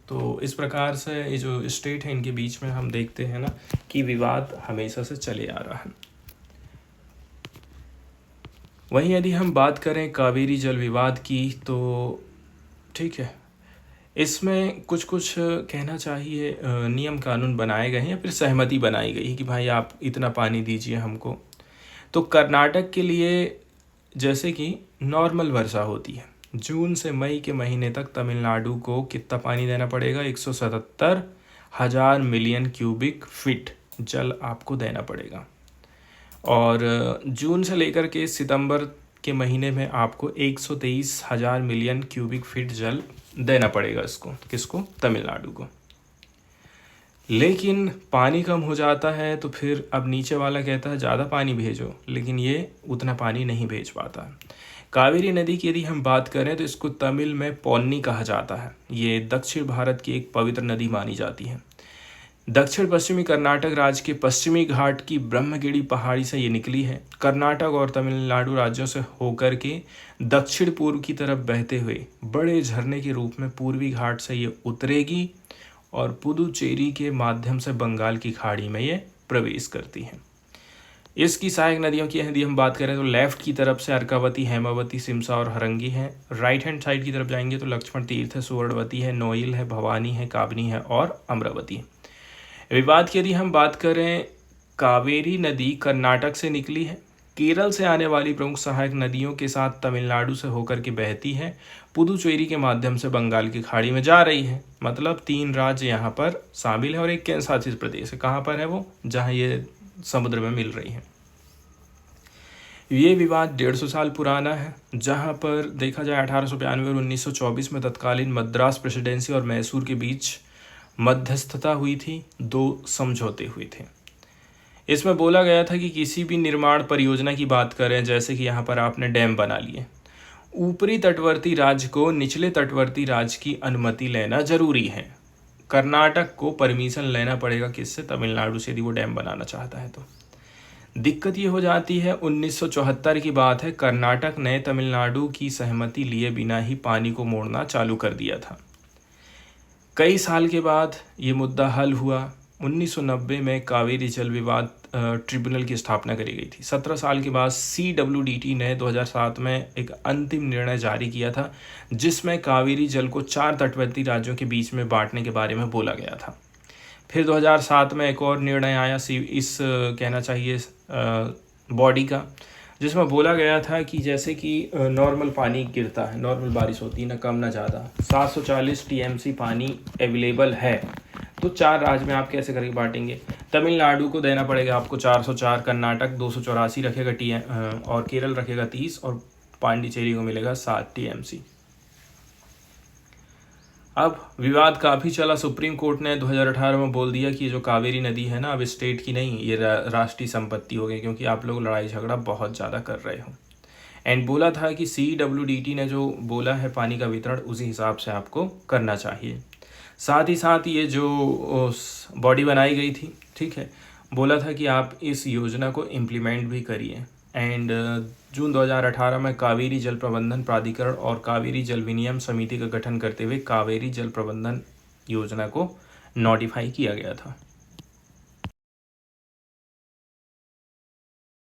तो इस प्रकार से ये जो स्टेट है इनके बीच में हम देखते हैं ना कि विवाद हमेशा से चले आ रहा है। वहीं यदि हम बात करें कावेरी जल विवाद की तो ठीक है, इसमें कुछ कहना चाहिए नियम कानून बनाए गए हैं या फिर सहमति बनाई गई है कि भाई आप इतना पानी दीजिए हमको। तो कर्नाटक के लिए जैसे कि नॉर्मल वर्षा होती है, जून से मई के महीने तक तमिलनाडु को कितना पानी देना पड़ेगा, 177,000 मिलियन क्यूबिक फीट जल आपको देना पड़ेगा। और जून से लेकर के सितंबर के महीने में आपको 123,000 मिलियन क्यूबिक फीट जल देना पड़ेगा किसको, तमिलनाडु को। लेकिन पानी कम हो जाता है तो फिर अब नीचे वाला कहता है ज़्यादा पानी भेजो, लेकिन ये उतना पानी नहीं भेज पाता। कावेरी नदी की यदि हम बात करें तो इसको तमिल में पौन्नी कहा जाता है। ये दक्षिण भारत की एक पवित्र नदी मानी जाती है। दक्षिण पश्चिमी कर्नाटक राज्य के पश्चिमी घाट की ब्रह्मगिरी पहाड़ी से ये निकली है। कर्नाटक और तमिलनाडु राज्यों से होकर के दक्षिण पूर्व की तरफ बहते हुए बड़े झरने के रूप में पूर्वी घाट से ये उतरेगी और पुदुचेरी के माध्यम से बंगाल की खाड़ी में ये प्रवेश करती है। इसकी सहायक नदियों की यदि हम बात करें तो लेफ्ट की तरफ से अर्कावती, हेमावती, सिमसा और हरंगी है। राइट हैंड साइड की तरफ जाएंगे तो लक्ष्मण तीर्थ है, सुवर्णवती है, नोइल है, भवानी है, काबनी है और अमरावती है। विवाद की यदि हम बात करें, कावेरी नदी कर्नाटक से निकली है, केरल से आने वाली प्रमुख सहायक नदियों के साथ तमिलनाडु से होकर के बहती है, पुदुचेरी के माध्यम से बंगाल की खाड़ी में जा रही है। मतलब 3 राज्य यहाँ पर शामिल है और एक केंद्र शासित प्रदेश है। कहाँ पर है वो? जहाँ ये समुद्र में मिल रही है। ये विवाद 150 साल पुराना है, जहाँ पर देखा जाए 1892 और 1924 में तत्कालीन मद्रास प्रेसिडेंसी और मैसूर के बीच मध्यस्थता हुई थी। 2 समझौते हुए थे। इसमें बोला गया था कि किसी भी निर्माण परियोजना की बात करें, जैसे कि यहाँ पर आपने डैम बना लिए, ऊपरी तटवर्ती राज्य को निचले तटवर्ती राज्य की अनुमति लेना जरूरी है। कर्नाटक को परमिशन लेना पड़ेगा किससे? तमिलनाडु से, यदि वो डैम बनाना चाहता है तो। दिक्कत ये हो जाती है 1974 की बात है, कर्नाटक ने तमिलनाडु की सहमति लिए बिना ही पानी को मोड़ना चालू कर दिया था। कई साल के बाद ये मुद्दा हल हुआ। 1990 में कावेरी जल विवाद ट्रिब्यूनल की स्थापना करी गई थी। 17 साल के बाद CWDT ने 2007 में एक अंतिम निर्णय जारी किया था, जिसमें कावेरी जल को 4 तटवर्ती राज्यों के बीच में बांटने के बारे में बोला गया था। फिर 2007 में एक और निर्णय आया इस कहना चाहिए बॉडी का, जिसमें बोला गया था कि जैसे कि नॉर्मल पानी गिरता है, नॉर्मल बारिश होती है, ना कम ना ज़्यादा, 740 TMC पानी अवेलेबल है, तो 4 राज्य में आप कैसे करके बांटेंगे? तमिलनाडु को देना पड़ेगा आपको 404, कर्नाटक 284 रखेगा और केरल रखेगा 30 और पांडिचेरी को मिलेगा 7 TMC। अब विवाद काफ़ी चला। सुप्रीम कोर्ट ने 2018 में बोल दिया कि ये जो कावेरी नदी है ना, अब स्टेट की नहीं, ये राष्ट्रीय संपत्ति हो गई, क्योंकि आप लोग लड़ाई झगड़ा बहुत ज़्यादा कर रहे हो। एंड बोला था कि CWDT ने जो बोला है पानी का वितरण, उसी हिसाब से आपको करना चाहिए। साथ ही साथ ये जो बॉडी बनाई गई थी, ठीक है, बोला था कि आप इस योजना को इम्प्लीमेंट भी करिए। एंड जून 2018 में कावेरी जल प्रबंधन प्राधिकरण और कावेरी जल विनियम समिति का गठन करते हुए कावेरी जल प्रबंधन योजना को नोटिफाई किया गया था।